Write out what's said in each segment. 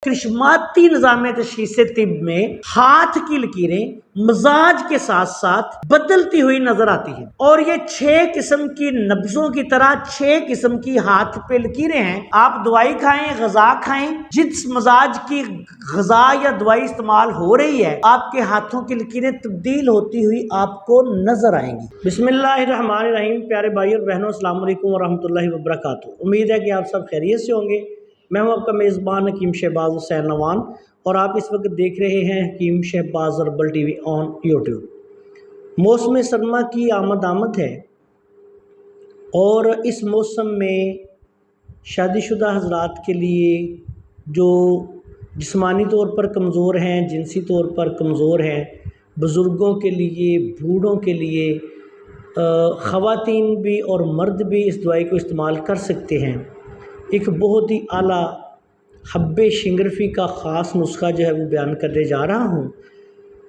کرشماتی نظام تشخیص طب میں ہاتھ کی لکیریں مزاج کے ساتھ ساتھ بدلتی ہوئی نظر آتی ہیں، اور یہ 6 قسم کی نبضوں کی طرح 6 قسم کی ہاتھ پہ لکیریں ہیں۔ آپ دوائی کھائیں، غذا کھائیں، جس مزاج کی غذا یا دوائی استعمال ہو رہی ہے آپ کے ہاتھوں کی لکیریں تبدیل ہوتی ہوئی آپ کو نظر آئیں گی۔ بسم اللہ الرحمن الرحیم۔ پیارے بھائی اور بہنوں، السلام علیکم ورحمۃ اللہ وبرکاتہ۔ امید ہے کہ آپ سب خیریت سے ہوں گے۔ میں ہوں آپ کا میزبان حکیم شہباز حسین نوان، اور آپ اس وقت دیکھ رہے ہیں Hakim Shahbaz herbal TV on YouTube. موسم سرما کی آمد ہے، اور اس موسم میں شادی شدہ حضرات کے لیے جو جسمانی طور پر کمزور ہیں، جنسی طور پر کمزور ہیں، بزرگوں کے لیے، بوڑھوں کے لیے، خواتین بھی اور مرد بھی اس دوائی کو استعمال کر سکتے ہیں۔ ایک بہت ہی اعلیٰ حب شنگرفی کا خاص نسخہ جو ہے وہ بیان کرنے جا رہا ہوں۔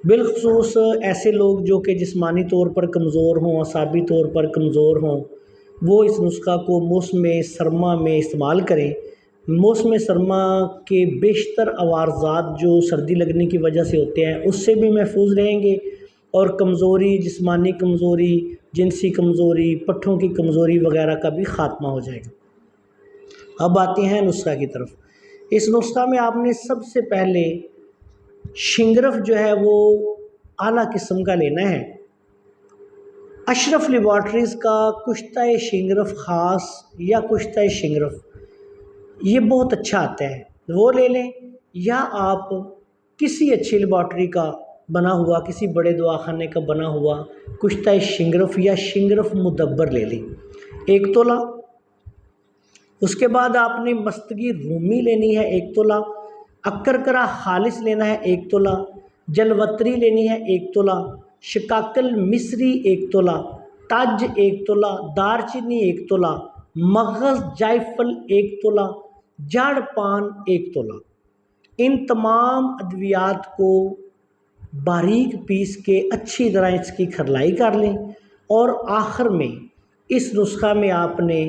بالخصوص ایسے لوگ جو کہ جسمانی طور پر کمزور ہوں، اعصابی طور پر کمزور ہوں، وہ اس نسخہ کو موسم سرما میں استعمال کریں۔ موسم سرما کے بیشتر عوارضات جو سردی لگنے کی وجہ سے ہوتے ہیں اس سے بھی محفوظ رہیں گے، اور کمزوری، جسمانی کمزوری، جنسی کمزوری، پٹھوں کی کمزوری وغیرہ کا بھی خاتمہ ہو جائے گا۔ اب آتے ہیں نسخہ کی طرف۔ اس نسخہ میں آپ نے سب سے پہلے شنگرف جو ہے وہ اعلیٰ قسم کا لینا ہے۔ اشرف لیبارٹریز کا کشتہ شنگرف خاص یا کشتہ شنگرف یہ بہت اچھا آتا ہے، وہ لے لیں، یا آپ کسی اچھی لیبارٹری کا بنا ہوا، کسی بڑے دواخانے کا بنا ہوا کشتہ شنگرف یا شنگرف مدبر لے لیں 1 تولہ۔ اس کے بعد آپ نے مستگی رومی لینی ہے 1 تولہ، اکرکرا خالص لینا ہے 1 تولہ، جلوتری لینی ہے 1 تولہ، شکاکل مصری 1 تولہ، تاج 1 تولہ، دار چینی 1 تولہ، مغز جائفل 1 تولہ، جڑ پان 1 تولہ۔ ان تمام ادویات کو باریک پیس کے اچھی طرح اس کی کھرلائی کر لیں، اور آخر میں اس نسخہ میں آپ نے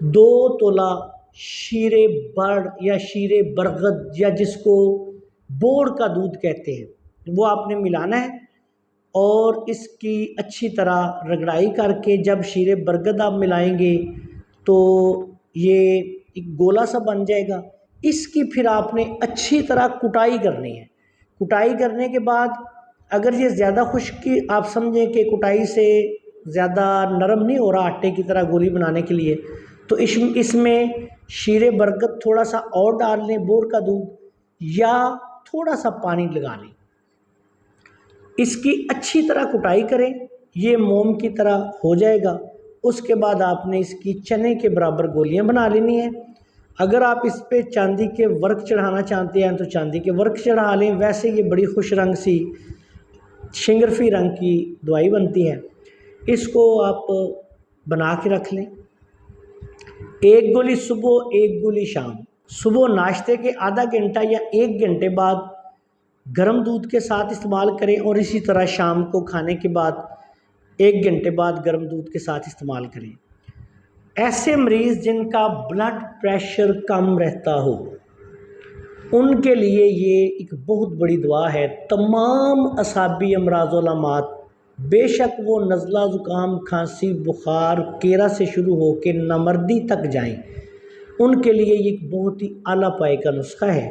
2 تولہ شیر بڑ یا شیر برگد یا جس کو بوڑ کا دودھ کہتے ہیں وہ آپ نے ملانا ہے، اور اس کی اچھی طرح رگڑائی کر کے جب شیر برگد آپ ملائیں گے تو یہ ایک گولا سا بن جائے گا۔ اس کی پھر آپ نے اچھی طرح کٹائی کرنی ہے۔ کٹائی کرنے کے بعد اگر یہ زیادہ خشکی آپ سمجھیں کہ کٹائی سے زیادہ نرم نہیں ہو رہا آٹے کی طرح گولی بنانے کے لیے، تو اس میں شیر برگد تھوڑا سا اور ڈال لیں، بور کا دودھ، یا تھوڑا سا پانی لگا لیں۔ اس کی اچھی طرح کٹائی کریں، یہ موم کی طرح ہو جائے گا۔ اس کے بعد آپ نے اس کی چنے کے برابر گولیاں بنا لینی ہیں۔ اگر آپ اس پہ چاندی کے ورق چڑھانا چاہتے ہیں تو چاندی کے ورق چڑھا لیں، ویسے یہ بڑی خوش رنگ سی شنگرفی رنگ کی دوائی بنتی ہے۔ اس کو آپ بنا کے رکھ لیں۔ 1 گولی صبح، 1 گولی شام۔ صبح ناشتے کے آدھا گھنٹہ یا 1 گھنٹے بعد گرم دودھ کے ساتھ استعمال کریں، اور اسی طرح شام کو کھانے کے بعد 1 گھنٹے بعد گرم دودھ کے ساتھ استعمال کریں۔ ایسے مریض جن کا بلڈ پریشر کم رہتا ہو ان کے لیے یہ ایک بہت بڑی دعا ہے۔ تمام اعصابی امراض و علامات، بے شک وہ نزلہ، زکام، کھانسی، بخار، کیرا سے شروع ہو کے نامردی تک جائیں، ان کے لیے یہ ایک بہت ہی اعلیٰ پائے کا نسخہ ہے۔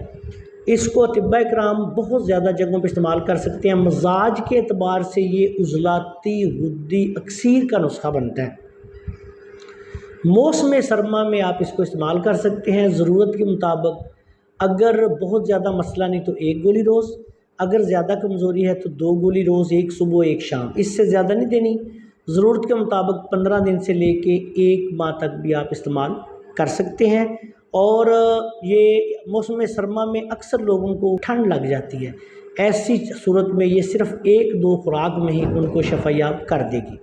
اس کو اطباء کرام بہت زیادہ جگہوں پہ استعمال کر سکتے ہیں۔ مزاج کے اعتبار سے یہ عضلاتی غدی اکسیر کا نسخہ بنتا ہے۔ موسم سرما میں آپ اس کو استعمال کر سکتے ہیں ضرورت کے مطابق۔ اگر بہت زیادہ مسئلہ نہیں تو 1 گولی روز، اگر زیادہ کمزوری ہے تو 2 گولی روز، 1 صبح 1 شام، اس سے زیادہ نہیں دینی۔ ضرورت کے مطابق 15 دن سے لے کے 1 ماہ تک بھی آپ استعمال کر سکتے ہیں۔ اور یہ موسم سرما میں اکثر لوگوں کو ٹھنڈ لگ جاتی ہے، ایسی صورت میں یہ صرف 1-2 خوراک میں ہی ان کو شفا یاب کر دے گی۔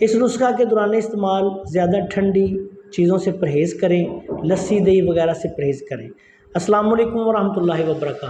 اس نسخہ کے دوران استعمال زیادہ ٹھنڈی چیزوں سے پرہیز کریں، لسی دہی وغیرہ سے پرہیز کریں۔ السلام علیکم ورحمۃ اللہ وبرکاتہ۔